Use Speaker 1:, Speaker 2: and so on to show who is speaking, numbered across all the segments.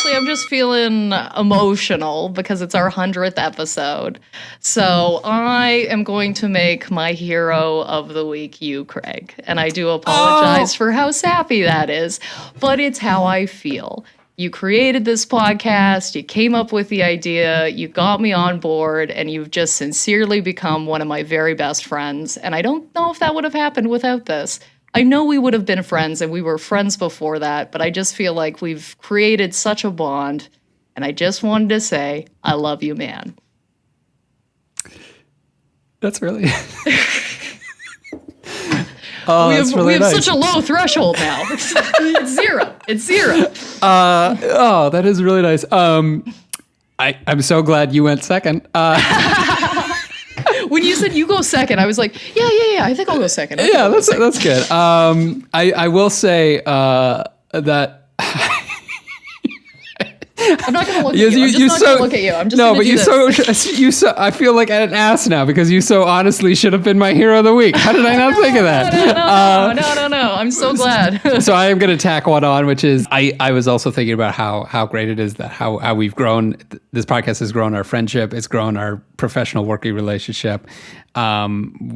Speaker 1: honestly, I'm just feeling emotional because it's our 100th episode. So I am going to make my hero of the week you, Craig. And I do apologize for how sappy that is, but it's how I feel. You created this podcast, you came up with the idea, you got me on board, and you've just sincerely become one of my very best friends. And I don't know if that would have happened without this. I know we would have been friends, and we were friends before that, but I just feel like we've created such a bond, and I just wanted to say, I love you, man.
Speaker 2: That's really...
Speaker 1: we have such a low threshold now. It's zero. It's zero.
Speaker 2: That is really nice. I'm so glad you went second.
Speaker 1: When you said you go second, I was like, yeah, I think I'll go second.
Speaker 2: That's good. I will say that
Speaker 1: I'm not going to look at you. I'm just not going to look at you. I'm just going to do this.
Speaker 2: you so. I feel like an ass now because you so honestly should have been my hero of the week. How did I not think of that?
Speaker 1: No. I'm so glad.
Speaker 2: So I am going to tack one on, which is I was also thinking about how great it is that how we've grown. This podcast has grown our friendship. It's grown our professional working relationship,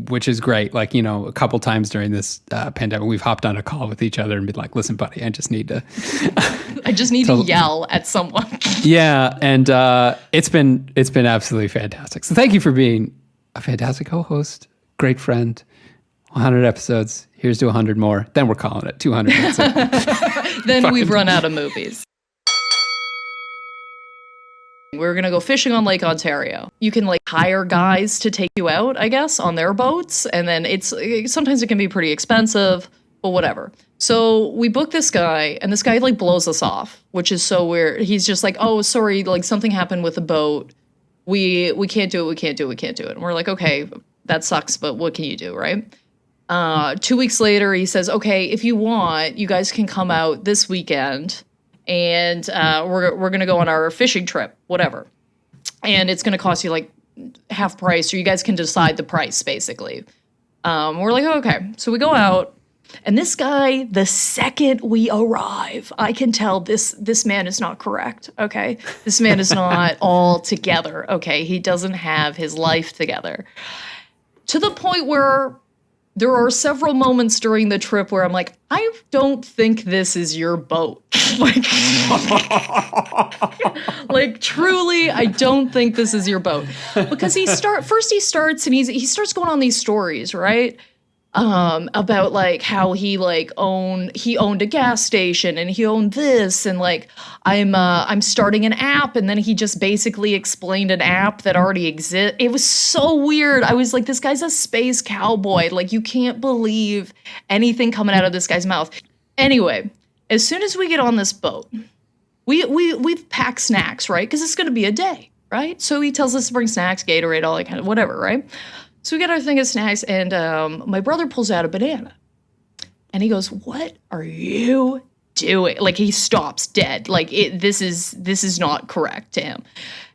Speaker 2: which is great. Like, you know, a couple times during this pandemic, we've hopped on a call with each other and been like, listen, buddy, I just need to
Speaker 1: yell at someone.
Speaker 2: Yeah. And it's been absolutely fantastic. So thank you for being a fantastic co-host, great friend. 100 episodes. Here's to 100 more. Then we're calling it 200 episodes.
Speaker 1: Then we've run out of movies. We're going to go fishing on Lake Ontario. You can like hire guys to take you out, I guess, on their boats. And then sometimes it can be pretty expensive, but whatever. So we book this guy and this guy like blows us off, which is so weird. He's just like, oh, sorry, like something happened with the boat. We can't do it. And we're like, okay, that sucks, but what can you do, right? 2 weeks later, he says, okay, if you want, you guys can come out this weekend and we're going to go on our fishing trip, whatever. And it's going to cost you like half price, or you guys can decide the price, basically. We're like, oh, okay. So we go out, and this guy, the second we arrive, I can tell this man is not correct, okay? This man is not all together, okay? He doesn't have his life together. To the point where there are several moments during the trip where I'm like, I don't think this is your boat. like truly, I don't think this is your boat. Because he starts going on these stories, right? About like how he owned a gas station and he owned this, and like I'm starting an app, and then he just basically explained an app that already exists. It was so weird. I was like, this guy's a space cowboy. Like, you can't believe anything coming out of this guy's mouth. Anyway, as soon as we get on this boat, we've packed snacks, right? Because it's going to be a day, right? So he tells us to bring snacks, Gatorade, all that kind of whatever, right? So we get our thing of snacks, and my brother pulls out a banana. And he goes, what are you doing? Like, he stops dead. Like, this is not correct to him.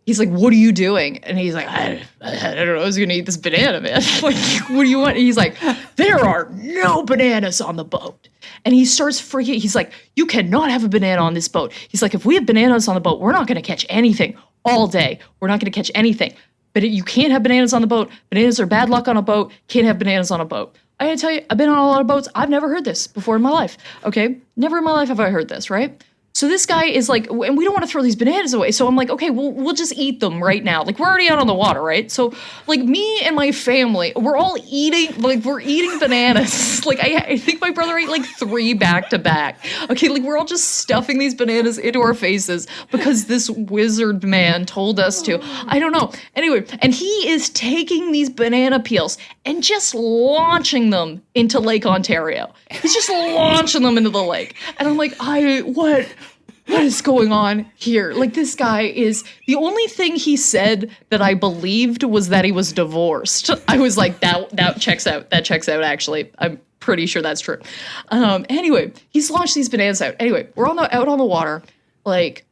Speaker 1: He's like, what are you doing? And he's like, I don't know. I was going to eat this banana, man. Like, what do you want? And he's like, there are no bananas on the boat. And he starts freaking. He's like, you cannot have a banana on this boat. He's like, if we have bananas on the boat, we're not going to catch anything all day. We're not going to catch anything. But you can't have bananas on the boat. Bananas are bad luck on a boat. Can't have bananas on a boat. I gotta tell you, I've been on a lot of boats. I've never heard this before in my life. Okay? Never in my life have I heard this, right? So this guy is like, and we don't want to throw these bananas away. So I'm like, okay, we'll just eat them right now. Like, we're already out on the water, right? So like me and my family, we're all eating, like we're eating bananas. Like I think my brother ate like 3 back to back. Okay, like we're all just stuffing these bananas into our faces because this wizard man told us to. I don't know. Anyway, and he is taking these banana peels and just launching them into Lake Ontario. He's just launching them into the lake. And I'm like, what is going on here? Like, this guy is, the only thing he said that I believed was that he was divorced. I was like, that checks out. That checks out, actually. I'm pretty sure that's true. Anyway, he's launched these bananas out. Anyway, we're out on the water. Like,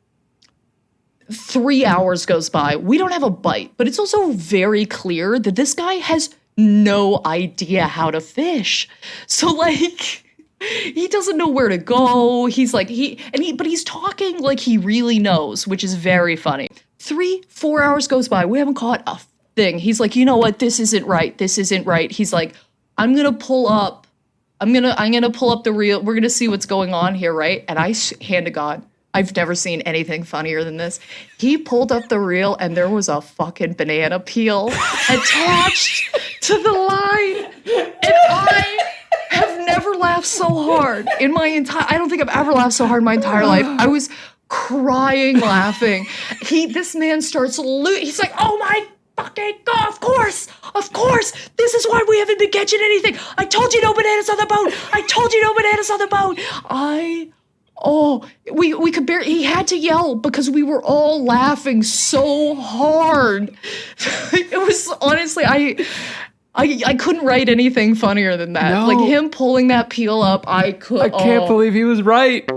Speaker 1: 3 hours goes by. We don't have a bite. But it's also very clear that this guy has no idea how to fish. So, like, He doesn't know where to go. He's like, but he's talking like he really knows, which is very funny. 3-4 hours goes by. We haven't caught a thing. He's like, you know what? This isn't right. This isn't right. He's like, I'm gonna pull up the reel. We're gonna see what's going on here, right? And hand to God, I've never seen anything funnier than this. He pulled up the reel and there was a fucking banana peel attached to the line. And I have never laughed so hard in my I don't think I've ever laughed so hard in my entire life. I was crying laughing. This man starts he's like, oh my fucking God, of course, this is why we haven't been catching anything. I told you no bananas on the boat. We could barely, he had to yell because we were all laughing so hard. It was honestly, I couldn't write anything funnier than that.
Speaker 2: No.
Speaker 1: Like him pulling that peel up, I
Speaker 2: can't believe he was right.